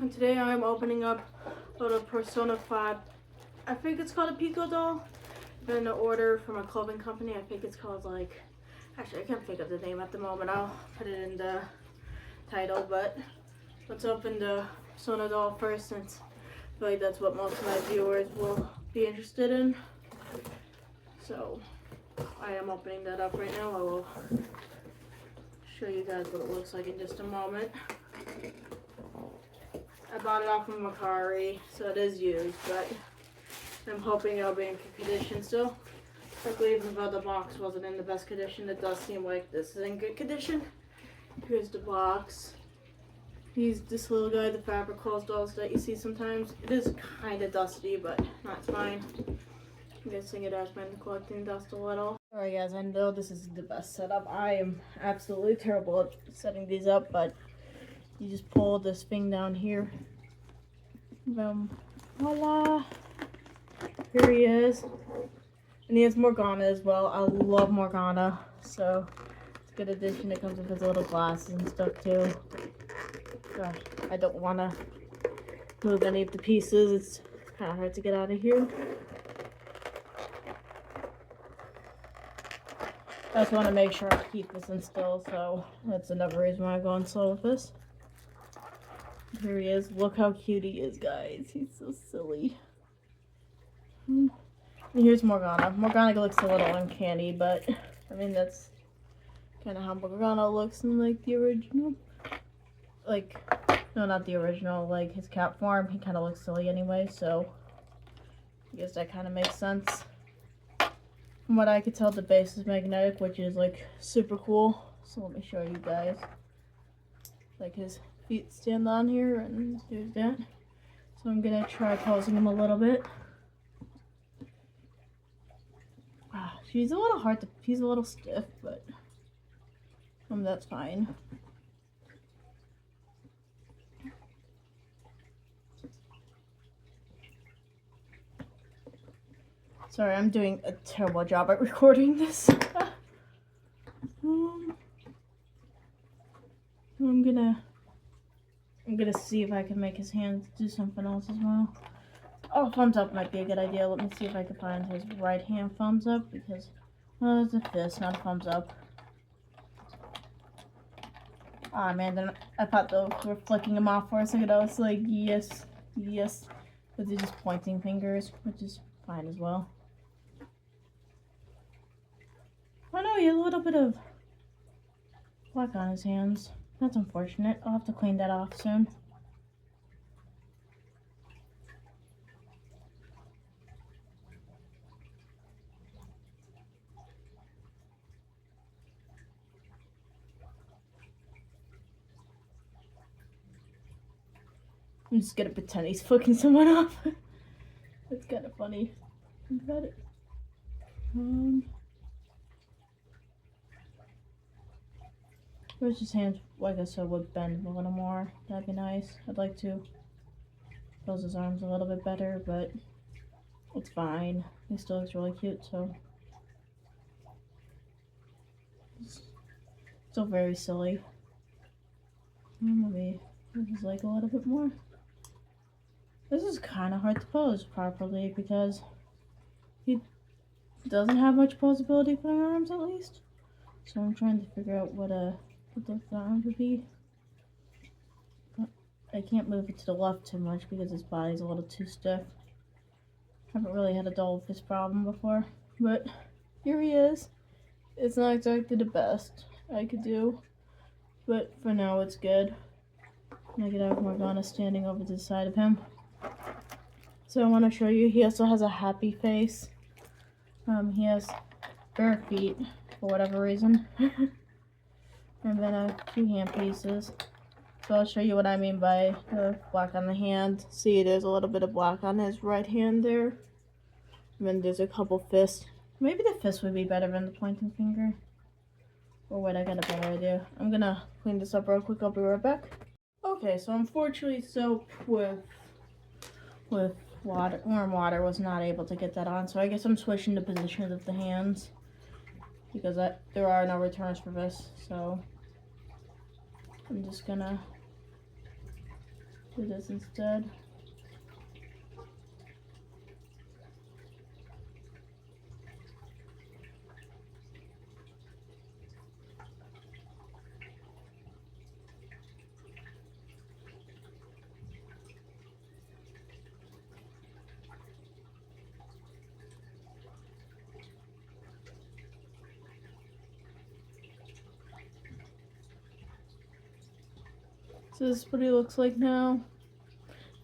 and today I'm opening up a little Persona 5. I think it's called a Picodo. Been in order from a clothing company. I think it's called like, actually I can't think of the name at the moment. I'll put it in the title, but let's open the Persona doll first, since I feel like that's what most of my viewers will be interested in. So I am opening that up right now. I will show you guys what it looks like in just a moment. I bought it off of Macari, so it is used, but I'm hoping it'll be in good condition still. Luckily, even though the box wasn't in the best condition, it does seem like this is in good condition. Here's the box. He's this little guy, the fabric clothes dolls that you see sometimes. It is kind of dusty, but that's fine. I'm guessing it has been collecting dust a little. Alright guys, I know this is the best setup. I am absolutely terrible at setting these up, but you just pull this thing down here. Boom. Voila! Here he is. And he has Morgana as well. I love Morgana, so it's a good addition. It comes with his little glasses and stuff too. Gosh, I don't want to move any of the pieces. It's kind of hard to get out of here. I just want to make sure I keep this in still, so that's another reason why I'm going slow with this. Here he is. Look how cute he is, guys. He's so silly. And here's Morgana. Morgana looks a little uncanny, but I mean, that's kind of how Morgana looks in like the original. Like, no, not the original, like his cat form. He kind of looks silly anyway, so I guess that kind of makes sense. From what I could tell, the base is magnetic, which is like super cool. So let me show you guys. Like his feet stand on here, and there's that. So I'm gonna try posing him a little bit. He's a little hard to, he's a little stiff, but that's fine. Sorry, I'm doing a terrible job at recording this. I'm gonna see if I can make his hands do something else as well. Oh, thumbs up might be a good idea. Let me see if I can find his right hand thumbs up, because, well, it's a fist, not a thumbs up. Ah, man, then I thought those were flicking him off for a second. I was like, yes, yes. But they're just pointing fingers, which is fine as well. Oh no, he has a little bit of black on his hands. That's unfortunate. I'll have to clean that off soon. I'm just gonna pretend he's flicking someone off. That's kind of funny. Got it. Wish his hands, like I said, would bend a little more. That'd be nice. I'd like to close his arms a little bit better, but it's fine. He still looks really cute, so it's still very silly. Let me move his leg a little bit more. This is kind of hard to pose properly because he doesn't have much posability for the arms, at least. So I'm trying to figure out what the arms would be. But I can't move it to the left too much because his body's a little too stiff. Haven't really had a doll with this problem before, but here he is. It's not exactly the best I could do, but for now it's good. I could have Morgana standing over to the side of him. So I want to show you, he also has a happy face. He has bare feet for whatever reason. And then two hand pieces. So I'll show you what I mean by the black on the hand. See, there's a little bit of black on his right hand there. And then there's a couple fists. Maybe the fist would be better than the pointing finger. Or wait, I got a better idea. I'm gonna clean this up real quick. I'll be right back. Okay, so unfortunately soap with water, warm water, was not able to get that on. So I guess I'm switching the position of the hands, because there are no returns for this. So I'm just gonna do this instead. So this is what he looks like now.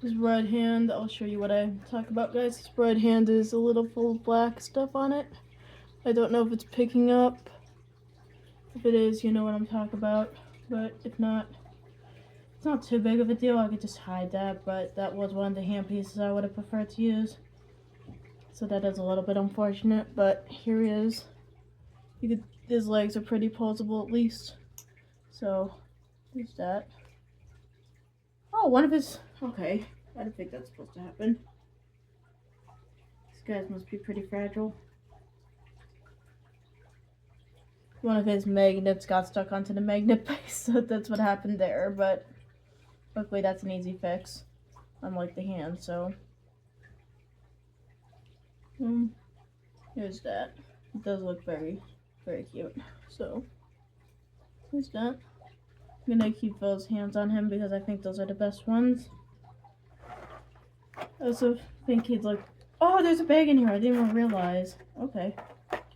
His right hand, I'll show you what I talk about, guys. His right hand is a little full of black stuff on it. I don't know if it's picking up. If it is, you know what I'm talking about. But if not, it's not too big of a deal. I could just hide that, but that was one of the hand pieces I would have preferred to use. So that is a little bit unfortunate, but here he is. His legs are pretty posable at least. So, there's that. Oh, one of his... Okay, I didn't think that's supposed to happen. These guys must be pretty fragile. One of his magnets got stuck onto the magnet base, so that's what happened there, but luckily that's an easy fix, unlike the hand, so... Here's that. It does look very, very cute, so... Here's that. I'm gonna keep those hands on him because I think those are the best ones. I also think he'd look... Oh, there's a bag in here. I didn't even realize. Okay.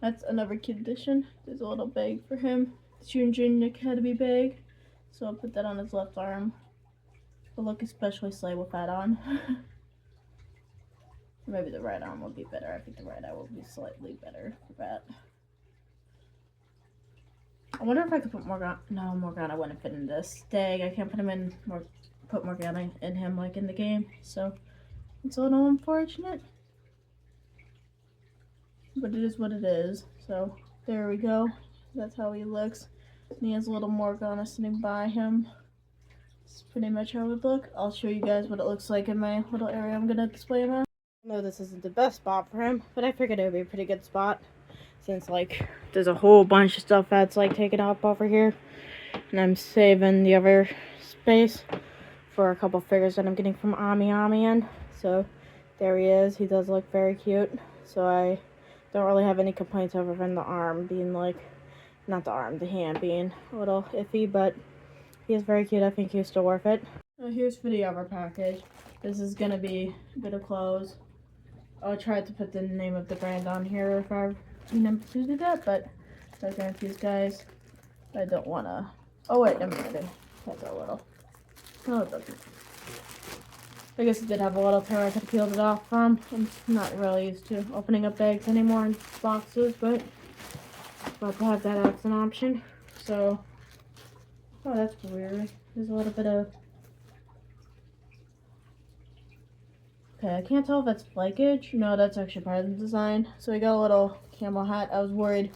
That's another kid edition. There's a little bag for him. The Junior Academy bag. So I'll put that on his left arm. It'll look especially slay with that on. Maybe the right arm will be better. I think the right arm will be slightly better for that. I wonder if I could put Morgana. No, Morgana wouldn't fit in this. Dang, I can't put him in put Morgana in him like in the game. So it's a little unfortunate. But it is what it is. So there we go. That's how he looks. And he has a little Morgana sitting by him. It's pretty much how it would look. I'll show you guys what it looks like in my little area I'm gonna display him at. I know this isn't the best spot for him, but I figured it would be a pretty good spot. Since, like, there's a whole bunch of stuff that's, like, taken up over here. And I'm saving the other space for a couple figures that I'm getting from Ami in. So, there he is. He does look very cute. So, I don't really have any complaints over than the arm being, like, not the arm, the hand being a little iffy. But he is very cute. I think he's still worth it. So, here's for the other package. This is going to be a bit of clothes. I'll try to put the name of the brand on here if I remember to do that, but I confuse guys. I don't wanna. Oh wait, never mind. That's a little. No, it doesn't. I guess it did have a little tear I could have peeled it off from. I'm not really used to opening up bags anymore in boxes, but glad to have that as an option. So, oh, that's weird. There's a little bit of. Okay, I can't tell if that's flakage. No, that's actually part of the design. So we got a little camo hat. I was worried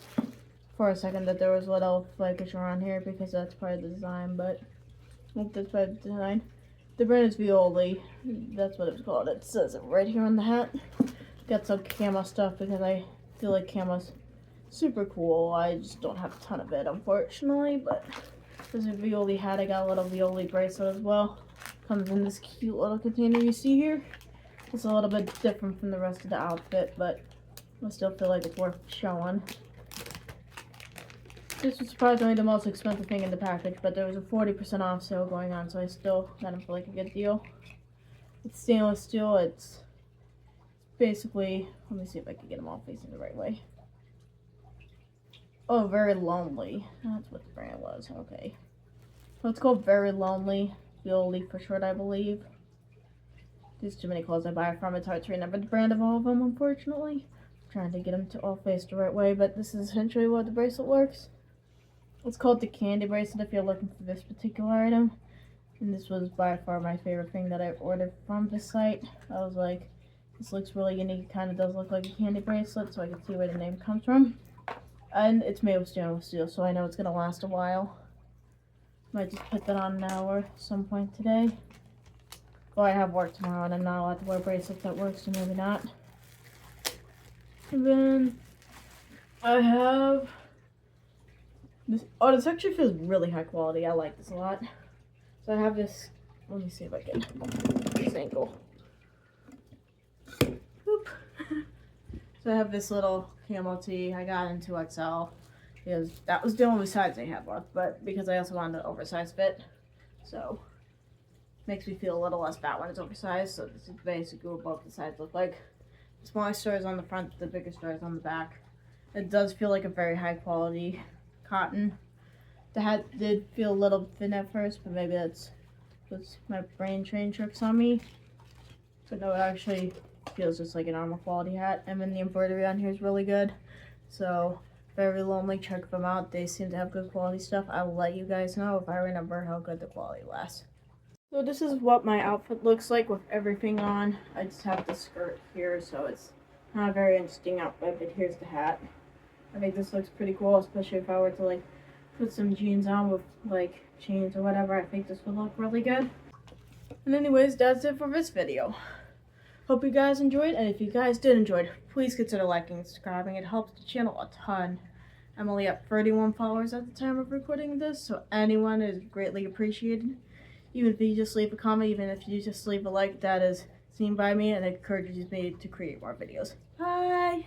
for a second that there was a little flakage around here because that's part of the design, but I think that's part of the design. The brand is Vlonely. That's what it's called. It says it right here on the hat. Got some camo stuff because I feel like camo's super cool. I just don't have a ton of it, unfortunately, but there's a Vlonely hat. I got a little Vlonely bracelet as well. Comes in this cute little container you see here. It's a little bit different from the rest of the outfit, but I still feel like it's worth showing. This was surprisingly the most expensive thing in the package, but there was a 40% off sale going on, so I still got it for like a good deal. It's stainless steel. It's basically, let me see if I can get them all facing the right way. Oh, Very Lonely. That's what the brand was. Okay. So it's called Very Lonely. Vlonely for short, I believe. There's too many clothes I buy from. It's hard to remember the brand of all of them, unfortunately. I'm trying to get them to all face the right way, but this is essentially what the bracelet works. It's called the candy bracelet if you're looking for this particular item. And this was by far my favorite thing that I've ordered from this site. I was like, this looks really unique. It kind of does look like a candy bracelet, so I can see where the name comes from. And it's made of stainless steel, so I know it's going to last a while. Might just put that on now or some point today. Well, I have work tomorrow and I'm not allowed to wear bracelets at work, so maybe not. And then I have this. Oh, this actually feels really high quality. I like this a lot. So I have this let me see if I can get this angle. Whoop. So I have this little camo tee. I got into XL because that was the only size they had left, but because I also wanted an oversized fit, so makes me feel a little less fat when it's oversized. So this is basically what both the sides look like. The smallest store is on the front, the bigger store is on the back. It does feel like a very high quality cotton. The hat did feel a little thin at first, but maybe that's my brain trained tricks on me. But no, it actually feels just like an armor quality hat. And then the embroidery on here is really good. So very Vlonely, check them out. They seem to have good quality stuff. I will let you guys know if I remember how good the quality lasts. So this is what my outfit looks like with everything on. I just have the skirt here, so it's not a very interesting outfit, but here's the hat. I think this looks pretty cool, especially if I were to like put some jeans on with like chains or whatever. I think this would look really good. And anyways, that's it for this video. Hope you guys enjoyed, and if you guys did enjoy, please consider liking and subscribing. It helps the channel a ton. I'm only at 31 followers at the time of recording this, so anyone is greatly appreciated. Even if you just leave a comment, even if you just leave a like, that is seen by me and encourages me to create more videos. Bye!